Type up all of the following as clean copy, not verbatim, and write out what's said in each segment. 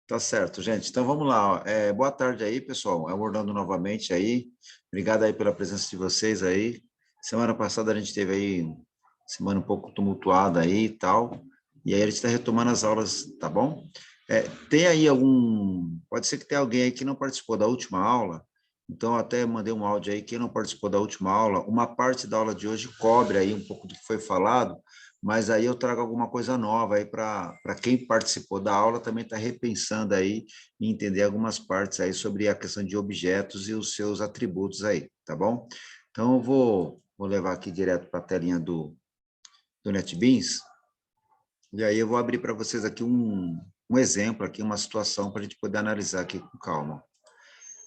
Tá certo, gente. Então vamos lá. Ó. Boa tarde aí, pessoal. É o Orlando novamente aí. Obrigado aí pela presença de vocês aí. Semana passada a gente teve aí semana um pouco tumultuada aí e tal. E aí a gente está retomando as aulas, tá bom? Tem aí algum. Pode ser que tenha alguém aí que não participou da última aula. Então eu até mandei um áudio aí. Quem não participou da última aula, uma parte da aula de hoje cobre aí um pouco do que foi falado. Mas aí eu trago alguma coisa nova aí para quem participou da aula também está repensando aí e entender algumas partes aí sobre a questão de objetos e os seus atributos aí, tá bom? Então eu vou levar aqui direto para a telinha do NetBeans, e aí eu vou abrir para vocês aqui um exemplo, aqui uma situação para a gente poder analisar aqui com calma.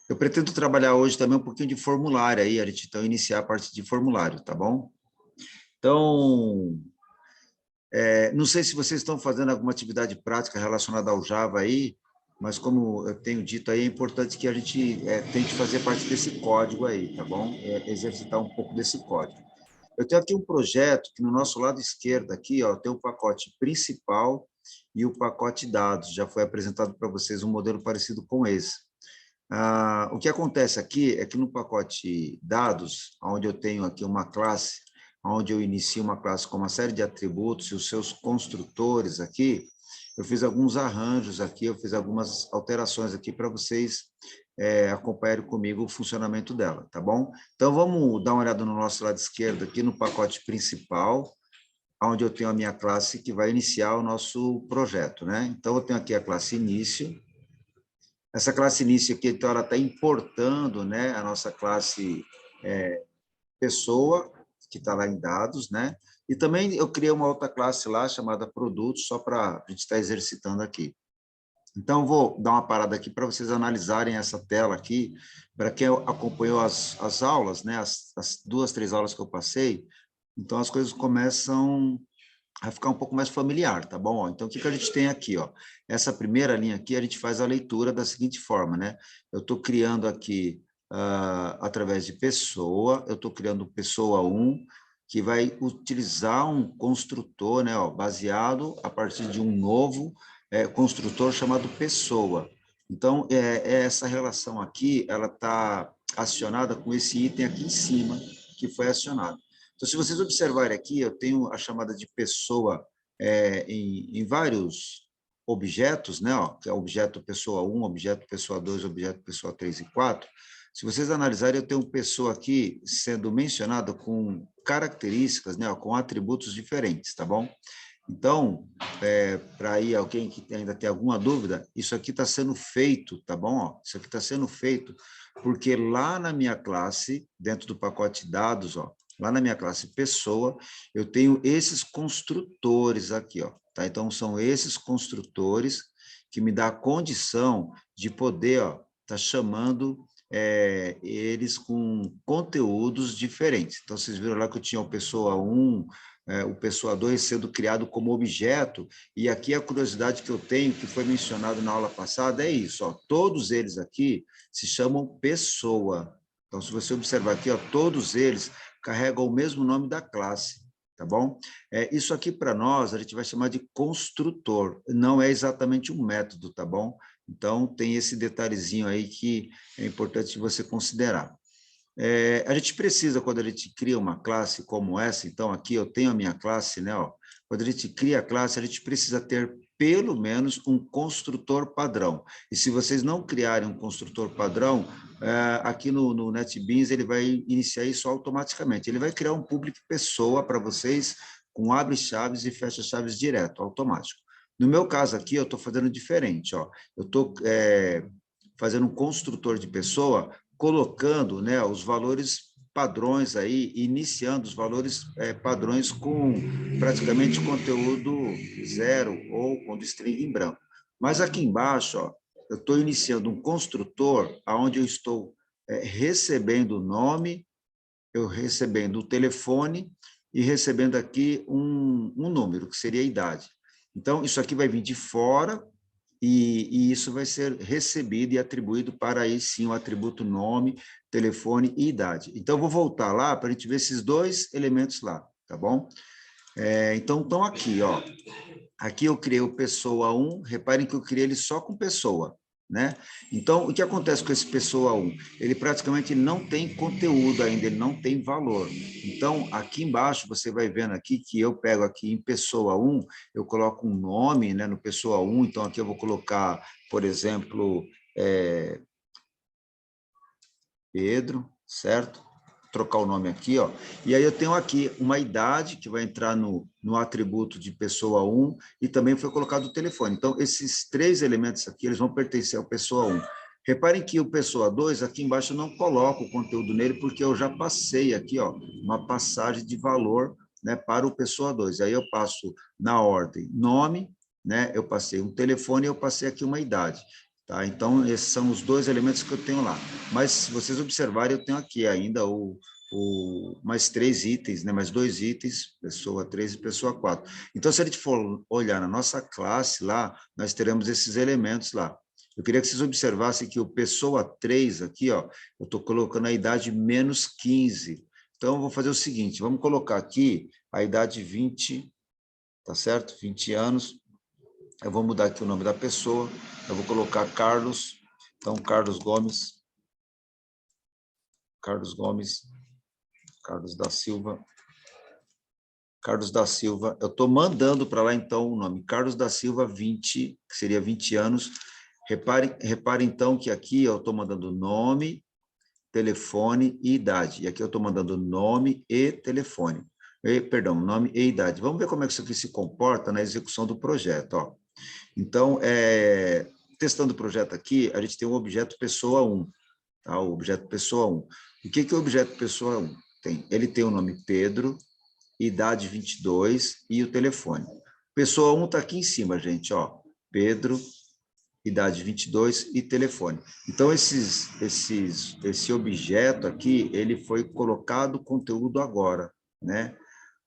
Eu pretendo trabalhar hoje também um pouquinho de formulário aí, a gente então iniciar a parte de formulário, tá bom? Então, não sei se vocês estão fazendo alguma atividade prática relacionada ao Java aí, mas como eu tenho dito aí, é importante que a gente tente fazer parte desse código aí, tá bom? Exercitar um pouco desse código. Eu tenho aqui um projeto que no nosso lado esquerdo aqui, ó, tem o pacote principal e o pacote dados. Já foi apresentado para vocês um modelo parecido com esse. O que acontece aqui é que no pacote dados, onde eu tenho aqui uma classe, onde eu inicio uma classe com uma série de atributos e os seus construtores aqui, eu fiz alguns arranjos aqui, eu fiz algumas alterações aqui para vocês acompanharem comigo o funcionamento dela, tá bom? Então, vamos dar uma olhada no nosso lado esquerdo aqui no pacote principal, onde eu tenho a minha classe que vai iniciar o nosso projeto, né? Então, eu tenho aqui a classe início. Essa classe início aqui, então, ela está importando, né, a nossa classe pessoa, que está lá em dados, né? E também eu criei uma outra classe lá, chamada produtos, só para a gente estar exercitando aqui. Então, vou dar uma parada aqui para vocês analisarem essa tela aqui, para quem acompanhou as aulas, né, as 2, 3 aulas que eu passei, então as coisas começam a ficar um pouco mais familiar, tá bom? Então, o que a gente tem aqui, ó? Essa primeira linha aqui, a gente faz a leitura da seguinte forma, né? Eu estou criando aqui, através de pessoa, eu estou criando pessoa 1, que vai utilizar um construtor, né, ó, baseado a partir de um novo construtor chamado pessoa. Então, essa relação aqui, ela está acionada com esse item aqui em cima, que foi acionado. Então, se vocês observarem aqui, eu tenho a chamada de pessoa em vários objetos, né? Ó, que é objeto pessoa 1, objeto pessoa 2, objeto pessoa 3 e 4. Se vocês analisarem, eu tenho pessoa aqui sendo mencionada com características, né? Ó, com atributos diferentes, tá bom? Então, para aí alguém que ainda tem alguma dúvida, isso aqui está sendo feito, tá bom? Ó, isso aqui está sendo feito porque lá na minha classe, dentro do pacote dados, ó, lá na minha classe pessoa, eu tenho esses construtores aqui, ó, tá? Então, são esses construtores que me dá a condição de poder, ó, tá chamando eles com conteúdos diferentes. Então, vocês viram lá que eu tinha o pessoa 1, o pessoa 2 sendo criado como objeto, e aqui a curiosidade que eu tenho, que foi mencionado na aula passada, é isso, ó, todos eles aqui se chamam pessoa. Então, se você observar aqui, ó, todos eles carregam o mesmo nome da classe, tá bom? Isso aqui, para nós, a gente vai chamar de construtor, não é exatamente um método, tá bom? Então, tem esse detalhezinho aí que é importante você considerar. A gente precisa, quando a gente cria uma classe como essa, então aqui eu tenho a minha classe, né? Ó, quando a gente cria a classe, a gente precisa ter pelo menos um construtor padrão. E se vocês não criarem um construtor padrão, aqui no NetBeans ele vai iniciar isso automaticamente. Ele vai criar um public pessoa para vocês com abre-chaves e fecha-chaves direto, automático. No meu caso aqui, eu estou fazendo diferente. Ó. Eu estou fazendo um construtor de pessoa colocando, né, os valores padrões aí, iniciando os valores padrões com praticamente conteúdo zero ou com string em branco. Mas aqui embaixo, ó, eu estou iniciando um construtor onde eu estou recebendo o nome, eu recebendo o telefone e recebendo aqui um número, que seria a idade. Então, isso aqui vai vir de fora, e isso vai ser recebido e atribuído para aí sim o atributo nome, telefone e idade. Então, vou voltar lá para a gente ver esses dois elementos lá, tá bom? Então, estão aqui, ó. Aqui eu criei o pessoa 1, reparem que eu criei ele só com pessoa, né? Então, o que acontece com esse pessoa 1? Ele praticamente não tem conteúdo ainda, ele não tem valor. Então, aqui embaixo, você vai vendo aqui que eu pego aqui em pessoa 1, eu coloco um nome, né, no pessoa 1, então aqui eu vou colocar, por exemplo, Pedro, certo? Trocar o nome aqui, ó. E aí eu tenho aqui uma idade que vai entrar no atributo de pessoa 1 e também foi colocado o telefone. Então, esses 3 elementos aqui, eles vão pertencer ao pessoa 1. Reparem que o pessoa 2, aqui embaixo eu não coloco o conteúdo nele, porque eu já passei aqui, ó, uma passagem de valor, né, para o pessoa 2. Aí eu passo na ordem nome, né, eu passei um telefone e eu passei aqui uma idade. Tá? Então, esses são os 2 elementos que eu tenho lá. Mas, se vocês observarem, eu tenho aqui ainda mais 3 itens, né? Mais 2 itens, pessoa 3 e pessoa 4. Então, se a gente for olhar na nossa classe lá, nós teremos esses elementos lá. Eu queria que vocês observassem que o pessoa 3 aqui, ó, eu estou colocando a idade menos 15. Então, eu vou fazer o seguinte, vamos colocar aqui a idade 20, tá certo? 20 anos. Eu vou mudar aqui o nome da pessoa, eu vou colocar Carlos, então Carlos Gomes, Carlos Gomes, Carlos da Silva, Carlos da Silva, eu estou mandando para lá então o nome, Carlos da Silva 20, que seria 20 anos, repare então que aqui eu estou mandando nome, telefone e idade, e aqui eu estou mandando nome e telefone, perdão, nome e idade. Vamos ver como é que isso aqui se comporta na execução do projeto, ó. Então, testando o projeto aqui, a gente tem o objeto pessoa 1, tá? O objeto pessoa 1. O que é o objeto pessoa 1? Ele tem o nome Pedro, idade 22 e o telefone. Pessoa 1 está aqui em cima, gente, ó. Pedro, idade 22 e telefone. Então, esse objeto aqui, ele foi colocado conteúdo agora, né?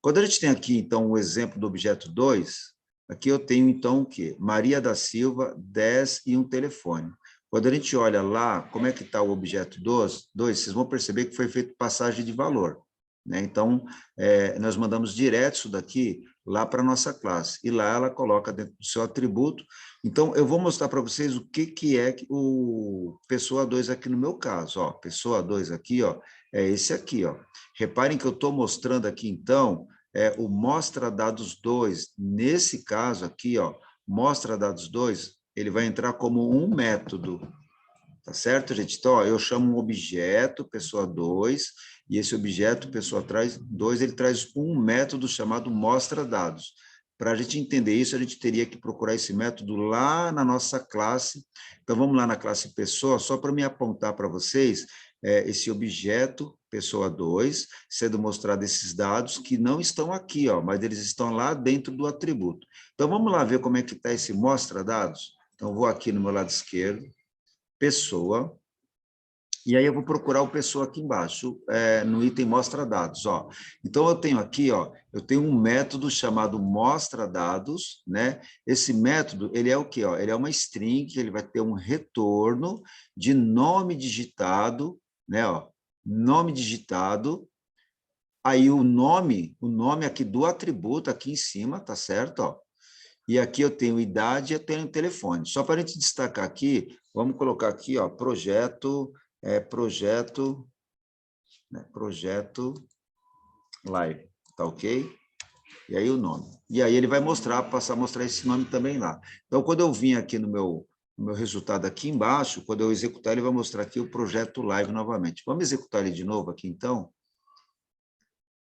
Quando a gente tem aqui, então, o exemplo do objeto 2, aqui eu tenho, então, o quê? Maria da Silva, 10 e um telefone. Quando a gente olha lá, como é que está o objeto 2, vocês vão perceber que foi feito passagem de valor, né? Então, nós mandamos direto isso daqui lá para a nossa classe, e lá ela coloca dentro do seu atributo. Então, eu vou mostrar para vocês o que é o pessoa 2 aqui no meu caso, ó, pessoa 2 aqui, ó, é esse aqui, ó. Reparem que eu estou mostrando aqui, então, o mostra dados 2, nesse caso aqui, ó, mostra dados 2, ele vai entrar como um método, tá certo, gente? Então, ó, eu chamo um objeto, pessoa 2, e esse objeto, pessoa 2, ele traz um método chamado mostra dados. Para a gente entender isso, a gente teria que procurar esse método lá na nossa classe. Então, vamos lá na classe pessoa, só para me apontar para vocês esse objeto, pessoa 2, sendo mostrado esses dados que não estão aqui, ó, mas eles estão lá dentro do atributo. Então, vamos lá ver como é que está esse mostra dados. Então, vou aqui no meu lado esquerdo, pessoa, e aí eu vou procurar o pessoa aqui embaixo, no item mostra dados, ó. Então, eu tenho aqui, ó, eu tenho um método chamado mostra dados, né? Esse método, ele é o quê, ó? Ele é uma string, que ele vai ter um retorno de nome digitado, né, ó? Nome digitado, aí o nome aqui do atributo, aqui em cima, tá certo, ó? E aqui eu tenho idade e eu tenho telefone. Só para a gente destacar aqui, vamos colocar aqui, ó, projeto live, tá ok? E aí o nome. E aí ele vai passar a mostrar esse nome também lá. Então, quando eu vim aqui no meu resultado aqui embaixo, quando eu executar, ele vai mostrar aqui o projeto live novamente. Vamos executar ele de novo aqui, então?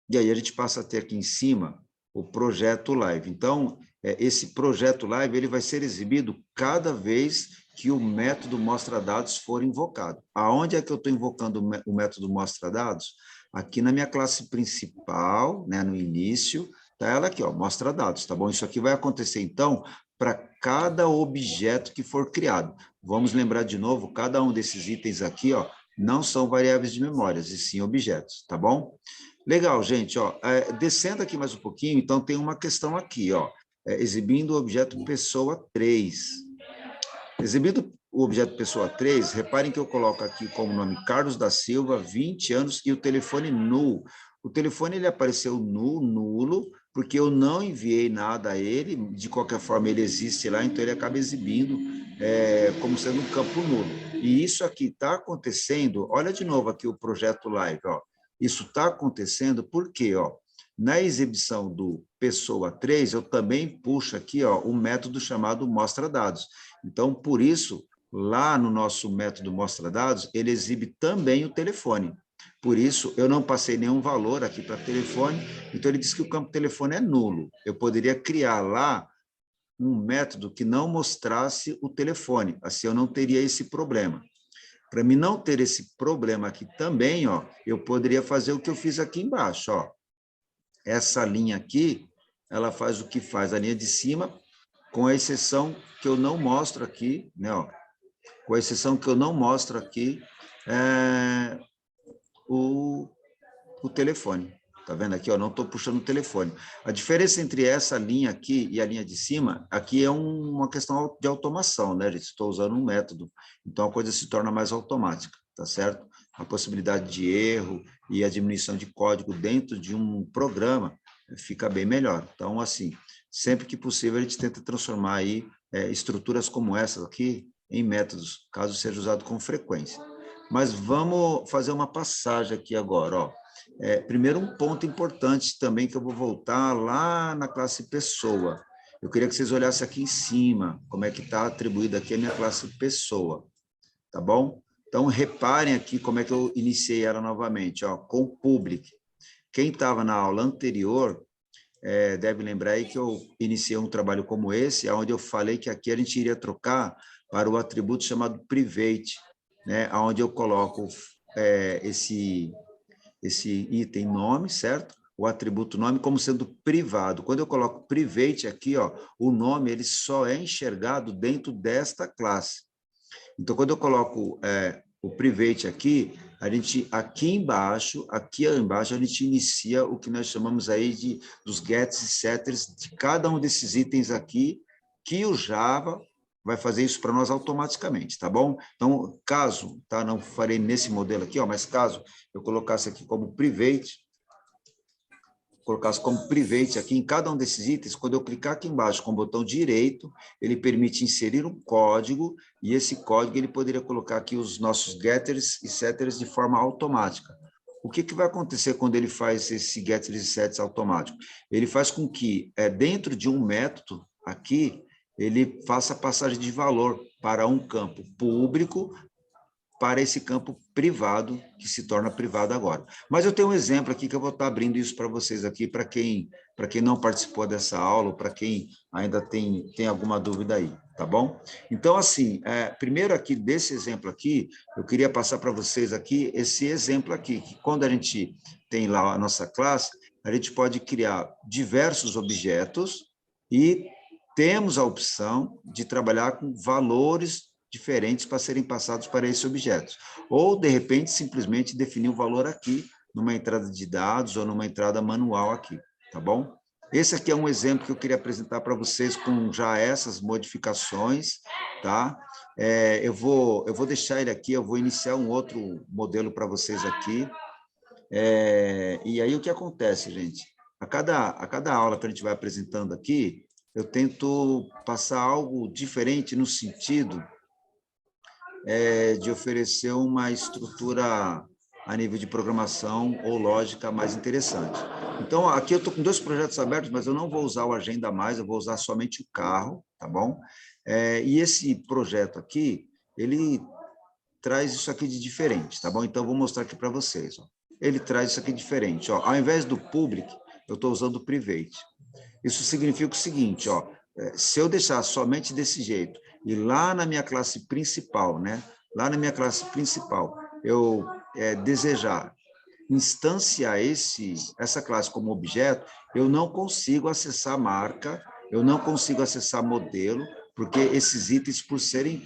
E aí a gente passa a ter aqui em cima o projeto live. Então, esse projeto live ele vai ser exibido cada vez que o método mostra dados for invocado. Aonde é que eu estou invocando o método mostra dados? Aqui na minha classe principal, né, no início, tá ela aqui, ó, mostra dados, tá bom? Isso aqui vai acontecer, então, para cada objeto que for criado. Vamos lembrar de novo, cada um desses itens aqui, ó, não são variáveis de memórias, e sim objetos, tá bom? Legal, gente, ó, descendo aqui mais um pouquinho, então tem uma questão aqui, ó, exibindo o objeto pessoa 3. Exibindo o objeto pessoa 3, reparem que eu coloco aqui como nome Carlos da Silva, 20 anos, e o telefone null. O telefone ele apareceu nulo, porque eu não enviei nada a ele, de qualquer forma ele existe lá, então ele acaba exibindo como sendo um campo nulo. E isso aqui está acontecendo, olha de novo aqui o projeto live, ó. Isso está acontecendo porque, ó, na exibição do pessoa 3, eu também puxo aqui, ó, um método chamado mostra dados. Então, por isso, lá no nosso método mostra dados, ele exibe também o telefone. Por isso, eu não passei nenhum valor aqui para telefone, então ele diz que o campo telefone é nulo. Eu poderia criar lá um método que não mostrasse o telefone, assim eu não teria esse problema. Para mim não ter esse problema aqui também, ó, eu poderia fazer o que eu fiz aqui embaixo, ó. Essa linha aqui, ela faz o que faz a linha de cima, com a exceção que eu não mostro aqui, né, ó, com a exceção que eu não mostro aqui o telefone. Tá vendo aqui? Ó, não estou puxando o telefone. A diferença entre essa linha aqui e a linha de cima, aqui é uma questão de automação, né? Estou usando um método, então a coisa se torna mais automática, tá certo? A possibilidade de erro e a diminuição de código dentro de um programa fica bem melhor. Então, assim, sempre que possível, a gente tenta transformar aí estruturas como essas aqui em métodos, caso seja usado com frequência. Mas vamos fazer uma passagem aqui agora, ó. Primeiro, um ponto importante também, que eu vou voltar lá na classe pessoa. Eu queria que vocês olhassem aqui em cima, como é que está atribuída aqui a minha classe pessoa, tá bom? Então, reparem aqui como é que eu iniciei ela novamente, ó, com public. Quem estava na aula anterior deve lembrar aí que eu iniciei um trabalho como esse, onde eu falei que aqui a gente iria trocar para o atributo chamado private, né, onde eu coloco esse item nome, certo? O atributo nome como sendo privado. Quando eu coloco private aqui, ó, o nome ele só é enxergado dentro desta classe. Então, quando eu coloco o private aqui, a gente aqui embaixo, a gente inicia o que nós chamamos aí dos gets e setters de cada um desses itens aqui, que o Java vai fazer isso para nós automaticamente, tá bom? Então, caso, tá, não farei nesse modelo aqui, ó, mas caso eu colocasse aqui como private, aqui em cada um desses itens, quando eu clicar aqui embaixo com o botão direito, ele permite inserir um código, e esse código ele poderia colocar aqui os nossos getters e setters de forma automática. O que vai acontecer quando ele faz esse getters e setters automático? Ele faz com que, dentro de um método aqui, ele faça a passagem de valor para um campo público, para esse campo privado, que se torna privado agora. Mas eu tenho um exemplo aqui que eu vou estar abrindo isso para vocês aqui, para quem não participou dessa aula, ou para quem ainda tem alguma dúvida aí, tá bom? Então, assim, primeiro aqui, desse exemplo aqui, eu queria passar para vocês aqui esse exemplo aqui, que quando a gente tem lá a nossa classe, a gente pode criar diversos objetos e temos a opção de trabalhar com valores diferentes para serem passados para esse objeto. Ou, de repente, simplesmente definir o valor aqui, numa entrada de dados ou numa entrada manual aqui, tá bom? Esse aqui é um exemplo que eu queria apresentar para vocês com já essas modificações, tá? Eu vou deixar ele aqui, eu vou iniciar um outro modelo para vocês aqui. E aí o que acontece, gente? A cada aula que a gente vai apresentando aqui, eu tento passar algo diferente no sentido de oferecer uma estrutura a nível de programação ou lógica mais interessante. Então, aqui eu estou com 2 projetos abertos, mas eu não vou usar o Agenda Mais, eu vou usar somente o carro, tá bom? E esse projeto aqui, ele traz isso aqui de diferente, tá bom? Então, eu vou mostrar aqui para vocês. Ó. Ele traz isso aqui diferente. Ó. Ao invés do public, eu estou usando o private. Isso significa o seguinte, ó, se eu deixar somente desse jeito, e lá na minha classe principal, né? Lá na minha classe principal, eu desejar instanciar essa classe como objeto, eu não consigo acessar marca, eu não consigo acessar modelo, porque esses itens, por serem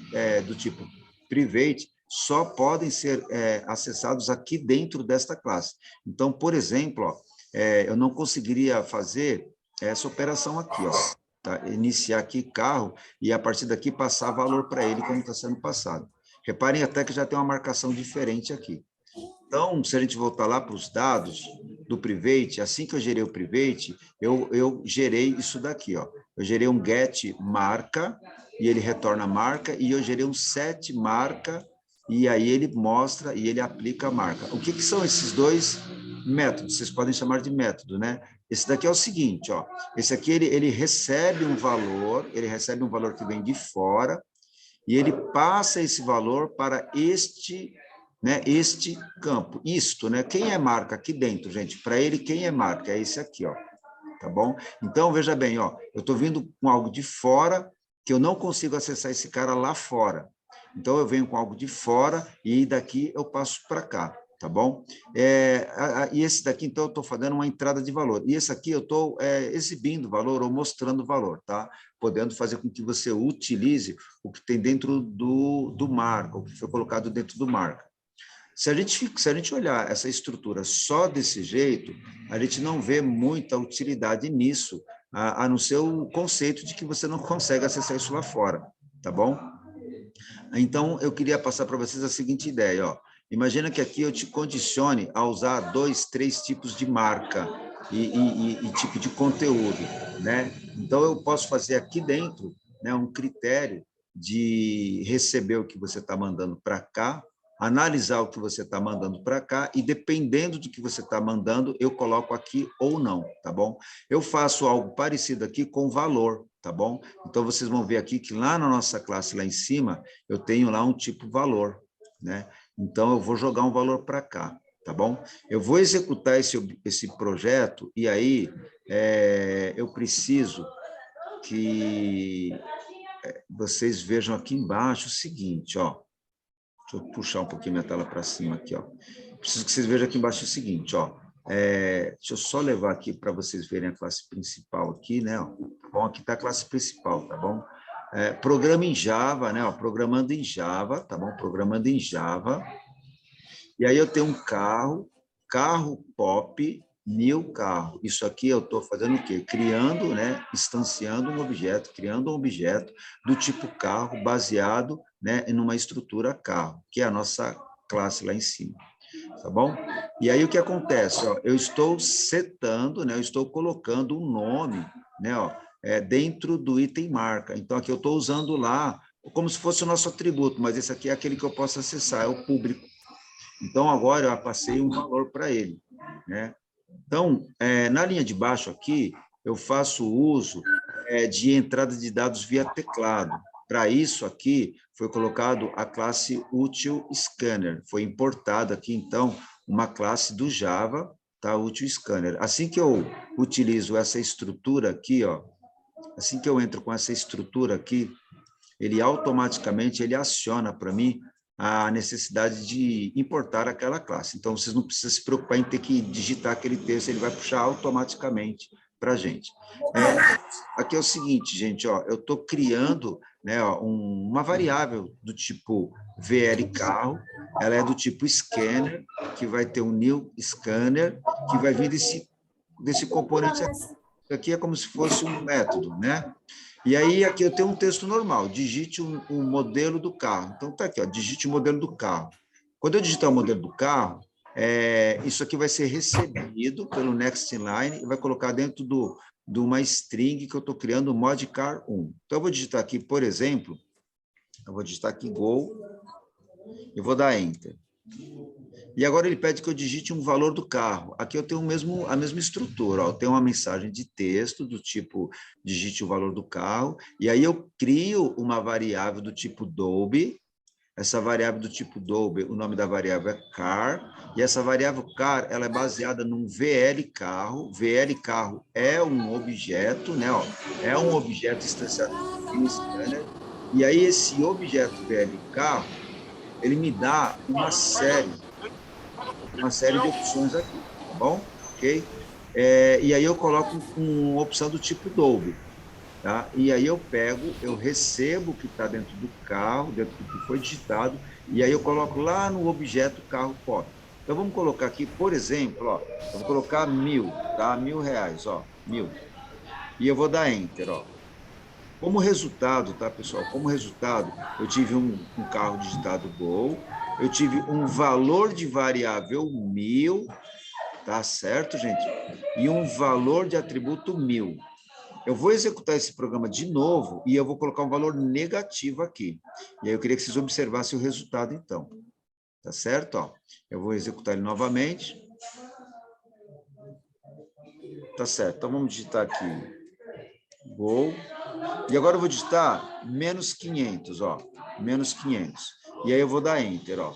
do tipo private, só podem ser acessados aqui dentro desta classe. Então, por exemplo, ó, eu não conseguiria fazer essa operação aqui, ó, tá? Iniciar aqui carro e a partir daqui passar valor para ele como está sendo passado. Reparem até que já tem uma marcação diferente aqui. Então, se a gente voltar lá para os dados, do Private, assim que eu gerei o Private, eu gerei isso daqui, ó. Eu gerei um get marca, e ele retorna a marca, e eu gerei um set marca, e aí ele mostra e ele aplica a marca. O que são esses dois métodos? Vocês podem chamar de método, né? Esse daqui é o seguinte, ó. Esse aqui, ele recebe um valor, que vem de fora, e ele passa esse valor para este, né, este campo. Isto, né? Quem é marca aqui dentro, gente? Para ele, quem é marca? É esse aqui, ó. Tá bom? Então, veja bem, ó, eu estou vindo com algo de fora que eu não consigo acessar esse cara lá fora. Então, eu venho com algo de fora e daqui eu passo para cá, tá bom? E esse daqui, então, eu estou fazendo uma entrada de valor. E esse aqui eu estou exibindo valor ou mostrando valor, tá? Podendo fazer com que você utilize o que tem dentro do marca, o que foi colocado dentro do marca. Se a gente olhar essa estrutura só desse jeito, a gente não vê muita utilidade nisso, a não ser o conceito de que você não consegue acessar isso lá fora, tá bom? Então, eu queria passar para vocês a seguinte ideia, ó. Imagina que aqui eu te condicione a usar 2, 3 tipos de marca e tipo de conteúdo, né? Então, eu posso fazer aqui dentro, né, um critério de receber o que você está mandando para cá, analisar o que você está mandando para cá e, dependendo do que você está mandando, eu coloco aqui ou não, tá bom? Eu faço algo parecido aqui com valor, tá bom? Então, vocês vão ver aqui que lá na nossa classe, lá em cima, eu tenho lá um tipo valor, né? Então, eu vou jogar um valor para cá, tá bom? Eu vou executar esse projeto e aí eu preciso que vocês vejam aqui embaixo o seguinte, ó. Deixa eu puxar um pouquinho minha tela para cima aqui, ó. Preciso que vocês vejam aqui embaixo o seguinte, ó. Deixa eu só levar aqui para vocês verem a classe principal aqui, né? Ó. Bom, aqui está a classe principal, tá bom? Programa em Java, né? Ó, programando em Java, tá bom? Programando em Java. E aí eu tenho um carro pop, new carro. Isso aqui eu estou fazendo o quê? Criando, né? Instanciando um objeto, criando um objeto do tipo carro, baseado, né, em uma estrutura carro, que é a nossa classe lá em cima. Tá bom? E aí o que acontece? Ó, eu estou setando, né? Eu estou colocando um nome, né? Ó, dentro do item marca. Então, aqui eu estou usando lá como se fosse o nosso atributo, mas esse aqui é aquele que eu posso acessar, é o público. Então, agora eu passei um valor para ele, né? Então, na linha de baixo aqui, eu faço uso de entrada de dados via teclado. Para isso aqui, foi colocado a classe Util Scanner. Foi importada aqui, então, uma classe do Java, tá? Util Scanner. Assim que eu utilizo essa estrutura aqui, ó, assim que eu entro com essa estrutura aqui, ele automaticamente ele aciona para mim a necessidade de importar aquela classe. Então, vocês não precisam se preocupar em ter que digitar aquele texto, ele vai puxar automaticamente para a gente. Aqui é o seguinte, gente, ó, eu estou criando, né, ó, uma variável do tipo VL carro, ela é do tipo scanner, que vai ter um new scanner, que vai vir desse componente aqui. Aqui é como se fosse um método, né? E aí, aqui eu tenho um texto normal, digite o modelo do carro. Então, está aqui, ó, digite o modelo do carro. Quando eu digitar o modelo do carro, isso aqui vai ser recebido pelo Next Inline e vai colocar dentro de uma string que eu estou criando, modcar1. Então, eu vou digitar aqui, por exemplo, eu vou digitar aqui Go, e vou dar Enter. E agora ele pede que eu digite um valor do carro. Aqui eu tenho a mesma estrutura. Ó. Eu tenho uma mensagem de texto do tipo digite o valor do carro, e aí eu crio uma variável do tipo Dolby. Essa variável do tipo Dolby, o nome da variável é car, e essa variável car ela é baseada num VL carro. VL carro é um objeto, né? Ó, é um objeto instanciado no scanner, e aí esse objeto VL carro, ele me dá uma série de opções aqui, tá bom? Ok? E aí eu coloco uma opção do tipo Dolby, tá? E aí eu pego, eu recebo o que está dentro do carro, dentro do que foi digitado, e aí eu coloco lá no objeto carro pop. Então vamos colocar aqui, por exemplo, ó, eu vou colocar 1.000, tá? R$ 1.000, ó, 1.000. E eu vou dar Enter, ó. Como resultado, tá, pessoal? Como resultado, eu tive um carro digitado Gol, eu tive um valor de variável 1.000, Tá certo, gente? E um valor de atributo 1000. Eu vou executar esse programa de novo e eu vou colocar um valor negativo aqui. E aí eu queria que vocês observassem o resultado, então. Tá certo? Ó, eu vou executar ele novamente. Tá certo. Então, vamos digitar aqui. Gol. E agora eu vou digitar menos 500, ó. Menos 500. E aí eu vou dar Enter, ó.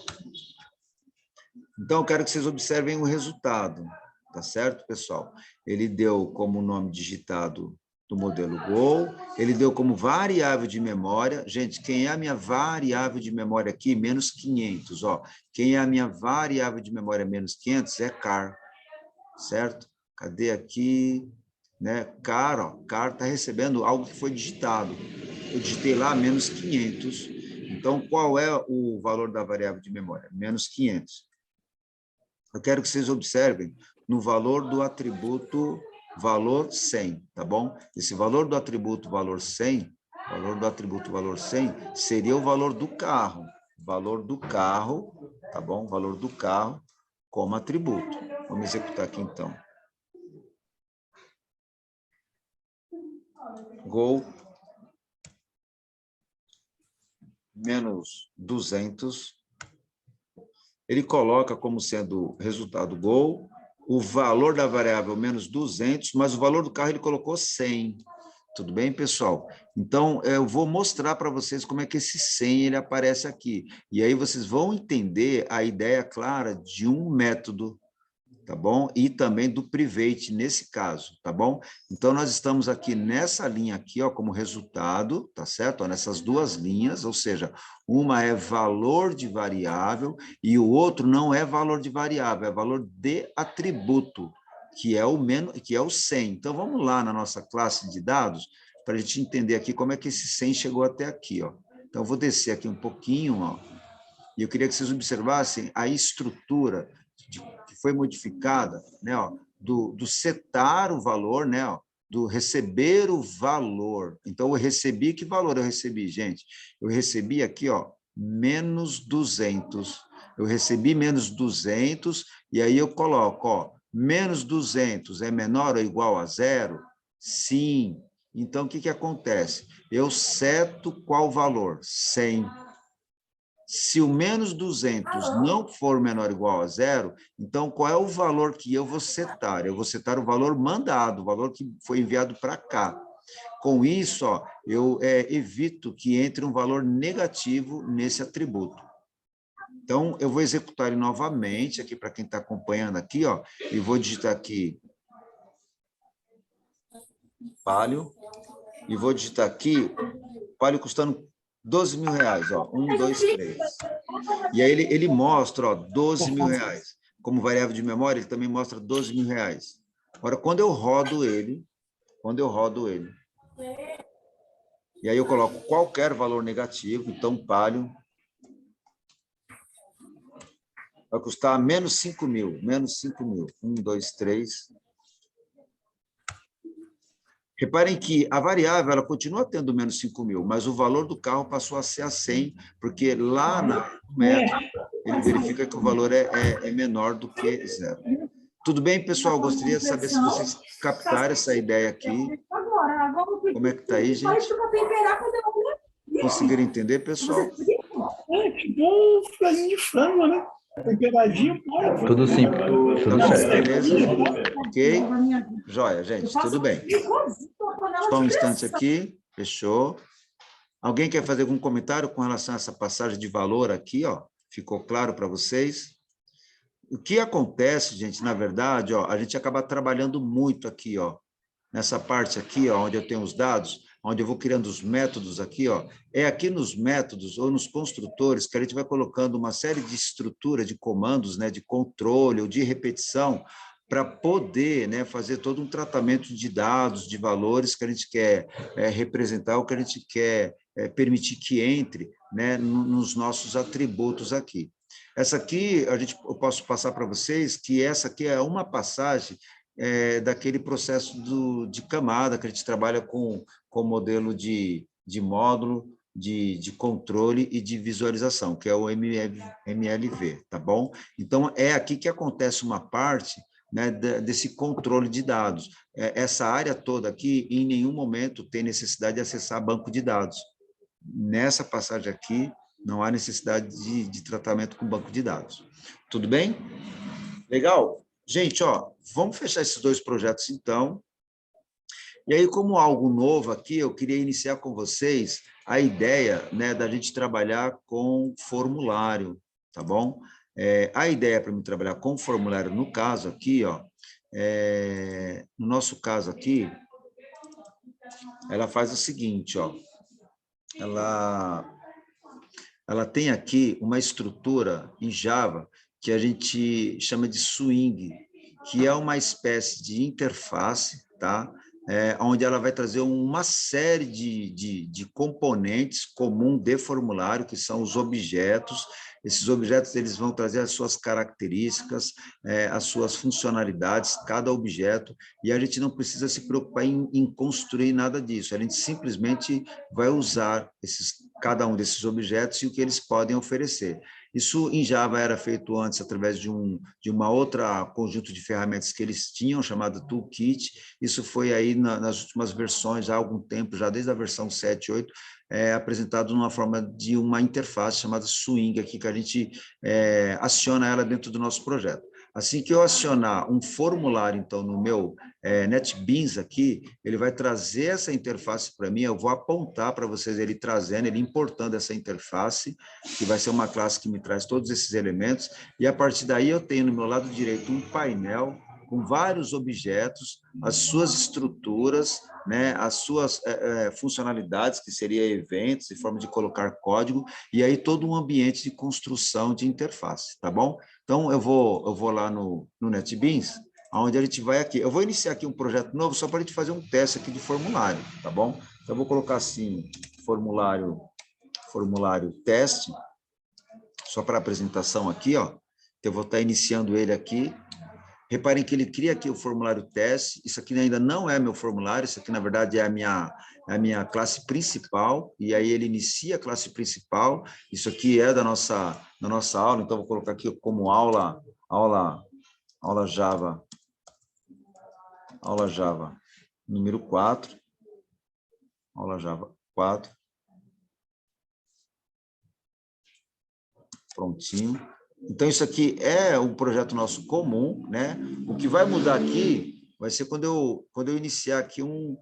Então, eu quero que vocês observem o resultado. Tá certo, pessoal? Ele deu como nome digitado do modelo Go, ele deu como variável de memória. Gente, quem é a minha variável de memória aqui? Menos 500, ó. Quem é a minha variável de memória menos 500 é car, certo? Cadê aqui? Né? Car, ó. Car está recebendo algo que foi digitado. Eu digitei lá menos 500. Então, qual é o valor da variável de memória? Menos 500. Eu quero que vocês observem no valor do atributo valor 100, tá bom? Esse valor do atributo valor 100, seria o valor do carro. Valor do carro, tá bom? Valor do carro como atributo. Vamos executar aqui, então. Gol menos 200. Ele coloca como sendo resultado Gol, o valor da variável menos 200, mas o valor do carro ele colocou 100. Tudo bem, pessoal? Então, eu vou mostrar para vocês como é que esse 100 ele aparece aqui. E aí vocês vão entender a ideia clara de um método, tá bom? E também do private nesse caso, tá bom? Então, nós estamos aqui nessa linha aqui, ó, como resultado, tá certo? Ó, nessas duas linhas, ou seja, uma é valor de variável e o outro não é valor de variável, é valor de atributo, que é o 100. Então, vamos lá na nossa classe de dados para a gente entender aqui como é que esse 100 chegou até aqui, ó. Então, eu vou descer aqui um pouquinho, ó, e eu queria que vocês observassem a estrutura que foi modificada, né, ó, do setar o valor, né, ó, do receber o valor. Então, eu recebi, que valor eu recebi, gente? Eu recebi aqui, ó, menos 200. Eu recebi menos 200, e aí eu coloco, ó, menos 200 é menor ou igual a zero? Sim. Então, o que acontece? Eu seto qual valor? 100. Se o menos 200 não for menor ou igual a zero, então qual é o valor que eu vou setar? Eu vou setar o valor mandado, o valor que foi enviado para cá. Com isso, ó, eu evito que entre um valor negativo nesse atributo. Então, eu vou executar ele novamente, aqui para quem está acompanhando aqui, ó, e vou digitar aqui Palio, e vou digitar aqui Palio custando 12 mil reais, ó, 1, 2, 3. E aí ele mostra, ó, 12 mil reais. Como variável de memória, ele também mostra 12 mil reais. Agora, quando eu rodo ele, e aí eu coloco qualquer valor negativo, então Palio, vai custar menos 5 mil, menos 5 mil. 1, 2, 3. Reparem que a variável ela continua tendo menos 5 mil, mas o valor do carro passou a ser a 100, porque lá no método ele verifica que o valor é menor do que zero. Tudo bem, pessoal? Gostaria de saber se vocês captaram essa ideia aqui. Como é que está aí, gente? Conseguiram entender, pessoal? Tipo frango de frango, né? Temperadinho, Tudo simples, tudo certo. Beleza? Ok? Joia, gente, tudo bem. Só um instante aqui, fechou. Alguém quer fazer algum comentário com relação a essa passagem de valor aqui, ó? Ficou claro para vocês? O que acontece, gente, na verdade, ó, a gente acaba trabalhando muito aqui, ó, nessa parte aqui, ó, onde eu tenho os dados, onde eu vou criando os métodos aqui, ó, é aqui nos métodos ou nos construtores que a gente vai colocando uma série de estrutura de comandos, né, de controle ou de repetição, para poder, né, fazer todo um tratamento de dados, de valores que a gente quer representar, o que a gente quer permitir que entre, né, nos nossos atributos aqui. Essa aqui, eu posso passar para vocês que essa aqui é uma passagem daquele processo de camada, que a gente trabalha com modelo de módulo, de controle e de visualização, que é o MLV, tá bom? Então, é aqui que acontece uma parte né, desse controle de dados. Essa área toda aqui, em nenhum momento, tem necessidade de acessar banco de dados. Nessa passagem aqui, não há necessidade de tratamento com banco de dados. Tudo bem? Legal? Gente, ó, vamos fechar esses dois projetos, então. E aí, como algo novo aqui, eu queria iniciar com vocês a ideia, né, da gente trabalhar com formulário, tá bom? A ideia para mim trabalhar com formulário, no caso aqui, ó, no nosso caso aqui, ela faz o seguinte, ó, ela tem aqui uma estrutura em Java que a gente chama de swing, que é uma espécie de interface, tá? Onde ela vai trazer uma série de componentes comum de formulário, que são os objetos. Esses objetos eles vão trazer as suas características, as suas funcionalidades, cada objeto, e a gente não precisa se preocupar em construir nada disso, a gente simplesmente vai usar cada um desses objetos e o que eles podem oferecer. Isso em Java era feito antes através de uma outra conjunto de ferramentas que eles tinham, chamado Toolkit. Isso foi aí nas últimas versões, há algum tempo, já desde a versão 7, 8, apresentado numa forma de uma interface chamada Swing, aqui, que a gente aciona ela dentro do nosso projeto. Assim que eu acionar um formulário, então, no meu NetBeans aqui, ele vai trazer essa interface para mim, eu vou apontar para vocês ele trazendo, ele importando essa interface, que vai ser uma classe que me traz todos esses elementos, e a partir daí eu tenho no meu lado direito um painel com vários objetos, as suas estruturas, né, as suas funcionalidades, que seria eventos e forma de colocar código, e aí todo um ambiente de construção de interface, tá bom? Então, eu vou lá no NetBeans, onde a gente vai aqui. Eu vou iniciar aqui um projeto novo só para a gente fazer um teste aqui de formulário, tá bom? Então, eu vou colocar assim, formulário teste, só para apresentação aqui, ó. Eu vou estar iniciando ele aqui. Reparem que ele cria aqui o formulário teste. Isso aqui ainda não é meu formulário, isso aqui, na verdade, é a minha classe principal, e aí ele inicia a classe principal. Isso aqui é da nossa aula, então vou colocar aqui como aula Java, número 4, aula Java 4. Prontinho. Então, isso aqui é um projeto nosso comum, né? O que vai mudar aqui vai ser quando eu iniciar aqui um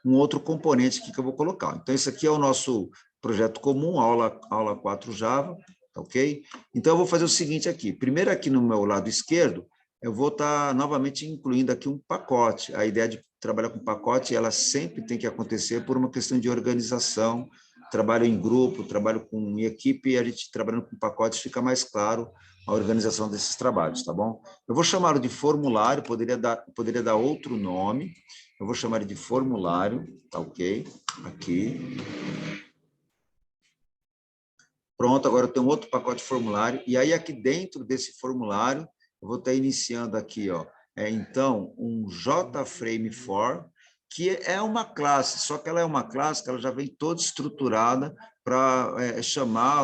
outro componente aqui que eu vou colocar. Então, esse aqui é o nosso projeto comum, aula 4 Java, tá ok? Então, eu vou fazer o seguinte aqui. Primeiro, aqui no meu lado esquerdo, eu vou estar novamente incluindo aqui um pacote. A ideia de trabalhar com pacote, ela sempre tem que acontecer por uma questão de organização. Trabalho em grupo, trabalho com equipe, e a gente trabalhando com pacotes fica mais claro a organização desses trabalhos, tá bom? Eu vou chamá-lo de formulário, poderia dar outro nome, eu vou chamar ele de formulário, tá ok? Aqui. Pronto, agora eu tenho outro pacote de formulário, e aí aqui dentro desse formulário, eu vou estar iniciando aqui, ó, então, um JFrame4, que é uma classe, só que ela é uma classe que ela já vem toda estruturada para chamar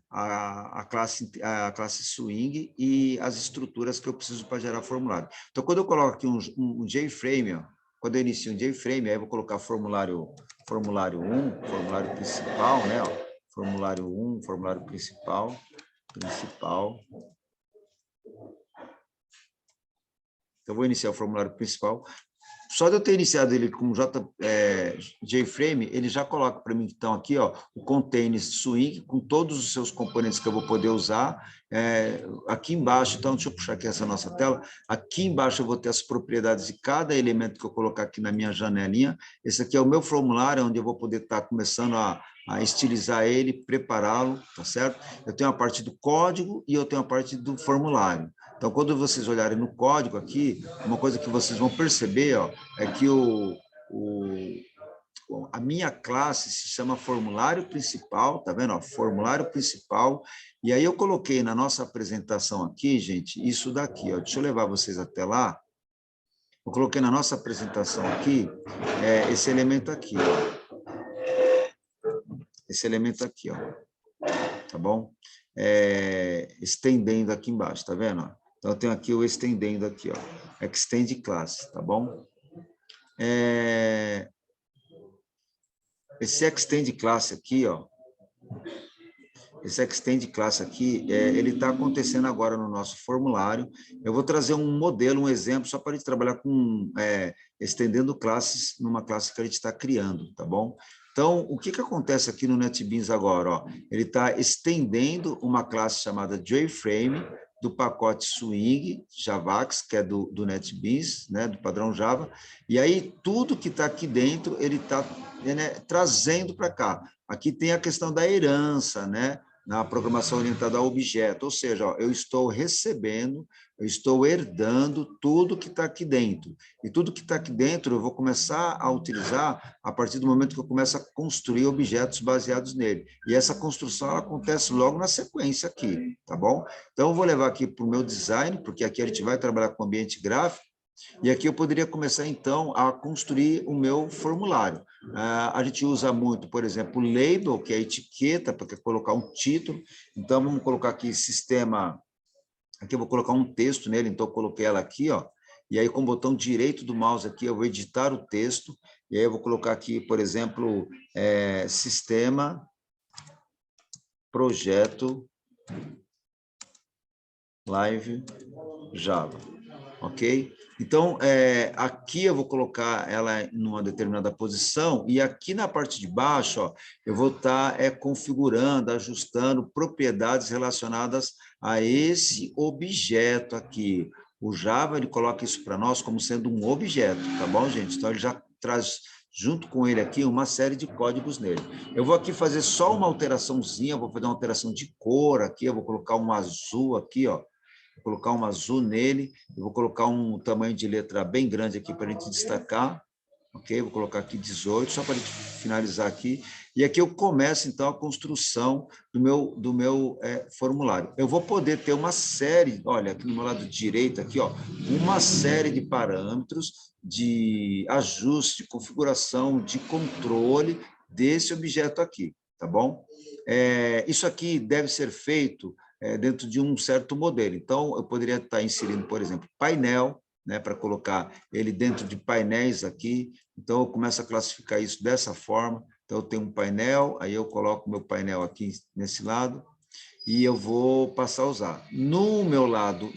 a classe swing e as estruturas que eu preciso para gerar formulário. Então, quando eu coloco aqui um JFrame, ó, quando eu inicio um JFrame, aí eu vou colocar formulário 1, formulário principal, né? Ó, formulário 1, formulário principal. Eu vou iniciar o formulário principal. Só de eu ter iniciado ele com JFrame, ele já coloca para mim, então, aqui, ó, o container swing, com todos os seus componentes que eu vou poder usar. Aqui embaixo, então, deixa eu puxar aqui essa nossa tela. Aqui embaixo eu vou ter as propriedades de cada elemento que eu colocar aqui na minha janelinha. Esse aqui é o meu formulário, onde eu vou poder estar começando a estilizar ele, prepará-lo, tá certo? Eu tenho a parte do código e eu tenho a parte do formulário. Então, quando vocês olharem no código aqui, uma coisa que vocês vão perceber, ó, é que a minha classe se chama formulário principal, tá vendo? Ó, formulário principal. E aí eu coloquei na nossa apresentação aqui, gente, isso daqui, ó. Deixa eu levar vocês até lá. Eu coloquei na nossa apresentação aqui esse elemento aqui, ó. Esse elemento aqui, ó. Tá bom? estendendo aqui embaixo, tá vendo? Ó? Então, eu tenho aqui o estendendo aqui, ó, extend class, tá bom? Esse extend class aqui, ó, esse extend class aqui, ele está acontecendo agora no nosso formulário. Eu vou trazer um modelo, um exemplo, só para a gente trabalhar com estendendo classes numa classe que a gente está criando, tá bom? Então, o que acontece aqui no NetBeans agora? Ó? Ele está estendendo uma classe chamada JFrame, do pacote Swing Javax, que é do NetBeans, né, do padrão Java, e aí tudo que está aqui dentro, ele está trazendo para cá. Aqui tem a questão da herança, né, na programação orientada a objeto, ou seja, ó, eu estou recebendo, eu estou herdando tudo que está aqui dentro. E tudo que está aqui dentro eu vou começar a utilizar a partir do momento que eu começo a construir objetos baseados nele. E essa construção ela acontece logo na sequência aqui, tá bom? Então, eu vou levar aqui para o meu design, porque aqui a gente vai trabalhar com ambiente gráfico, e aqui eu poderia começar, então, a construir o meu formulário. A gente usa muito, por exemplo, o label, que é a etiqueta, para colocar um título. Então, vamos colocar aqui sistema... Aqui eu vou colocar um texto nele, então eu coloquei ela aqui, ó. E aí, com o botão direito do mouse aqui, eu vou editar o texto. E aí eu vou colocar aqui, por exemplo, sistema, projeto, live, Java. Ok? Então, aqui eu vou colocar ela em uma determinada posição, e aqui na parte de baixo, ó, eu vou estar configurando, ajustando propriedades relacionadas a esse objeto aqui. O Java, ele coloca isso para nós como sendo um objeto, tá bom, gente? Então, ele já traz junto com ele aqui uma série de códigos nele. Eu vou aqui fazer só uma alteraçãozinha, vou fazer uma alteração de cor aqui, eu vou colocar um azul aqui, ó. Vou colocar um azul nele, eu vou colocar um tamanho de letra bem grande aqui para a gente destacar, ok? Vou colocar aqui 18, só para a gente finalizar aqui. E aqui eu começo, então, a construção do meu formulário. Eu vou poder ter uma série, olha, aqui no meu lado direito, aqui, ó, uma série de parâmetros de ajuste, de configuração, de controle desse objeto aqui, tá bom? Isso aqui deve ser feito dentro de um certo modelo. Então, eu poderia estar inserindo, por exemplo, painel, né, para colocar ele dentro de painéis aqui. Então, eu começo a classificar isso dessa forma. Então, eu tenho um painel, aí eu coloco meu painel aqui nesse lado, e eu vou passar a usar. No meu lado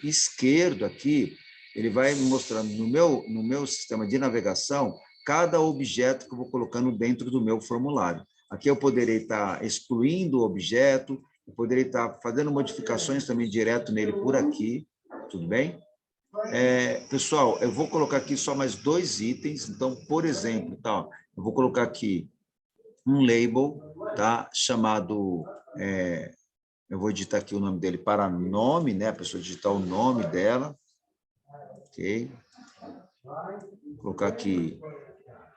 esquerdo aqui, ele vai me mostrando no meu sistema de navegação cada objeto que eu vou colocando dentro do meu formulário. Aqui eu poderei estar excluindo o objeto, eu poderia estar fazendo modificações também direto nele por aqui, tudo bem? Pessoal, eu vou colocar aqui só mais 2 itens. Então, por exemplo, tá, eu vou colocar aqui um label, tá, chamado, eu vou digitar aqui o nome dele para nome, né, a pessoa digitar o nome dela, ok? Vou colocar aqui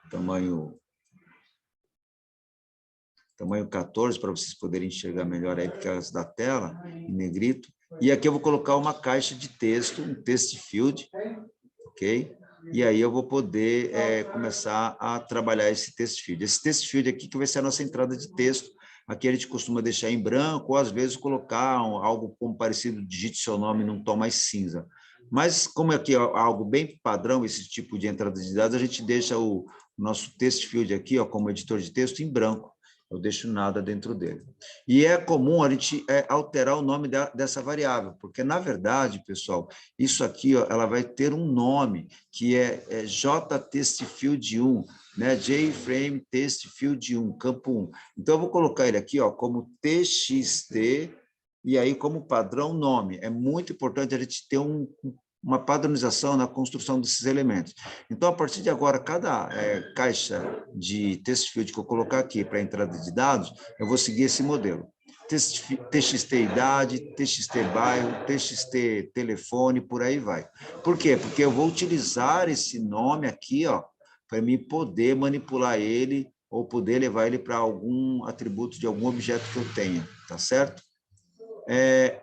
tamanho 14, para vocês poderem enxergar melhor aí, porque elas da tela, em negrito. E aqui eu vou colocar uma caixa de texto, um text field, ok? E aí eu vou poder começar a trabalhar esse text field. Esse text field aqui que vai ser a nossa entrada de texto. Aqui a gente costuma deixar em branco, ou às vezes colocar algo como parecido, digite seu nome num tom mais cinza. Mas como aqui é algo bem padrão, esse tipo de entrada de dados, a gente deixa o nosso text field aqui, ó, como editor de texto, em branco. Eu deixo nada dentro dele. E é comum a gente alterar o nome dessa variável, porque, na verdade, pessoal, isso aqui ó, ela vai ter um nome, que é JTextField1, né? JFrame TextField1, campo 1. Então, eu vou colocar ele aqui ó, como TXT, e aí como padrão nome. É muito importante a gente ter uma padronização na construção desses elementos. Então, a partir de agora, cada caixa de text field que eu colocar aqui para a entrada de dados, eu vou seguir esse modelo. TXT idade, TXT bairro, TXT telefone, por aí vai. Por quê? Porque eu vou utilizar esse nome aqui, ó, para mim poder manipular ele ou poder levar ele para algum atributo de algum objeto que eu tenha, tá certo?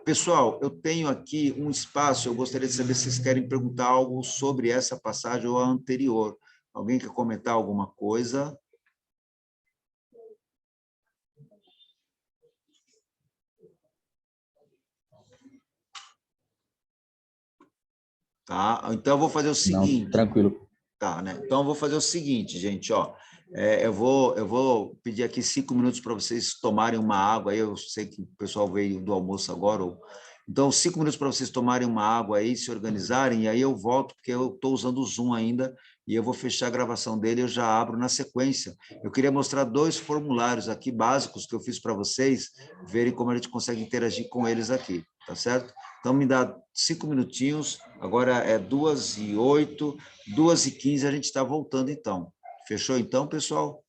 Pessoal, eu tenho aqui um espaço, eu gostaria de saber se vocês querem perguntar algo sobre essa passagem ou a anterior. Alguém quer comentar alguma coisa? Tá? Então, eu vou fazer o Não, seguinte. tranquilo. Tá, né? Então, eu vou fazer o seguinte, gente, ó. Eu vou pedir aqui 5 minutos para vocês tomarem uma água. Aí eu sei que o pessoal veio do almoço agora. Então, 5 minutos para vocês tomarem uma água aí, se organizarem, e aí eu volto, porque eu estou usando o Zoom ainda, e eu vou fechar a gravação dele, eu já abro na sequência. Eu queria mostrar 2 formulários aqui básicos que eu fiz para vocês, verem como a gente consegue interagir com eles aqui, tá certo? Então, me dá 5 minutinhos, agora é 2h08, 2h15, a gente está voltando então. Fechou então, pessoal?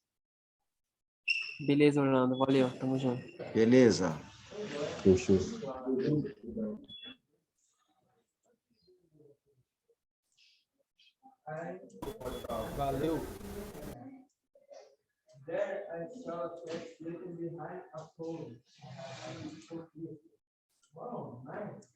Beleza, Orlando. Valeu. Tamo junto. Beleza. Fechou. Valeu. There I saw that written behind a pole. Wow, nice.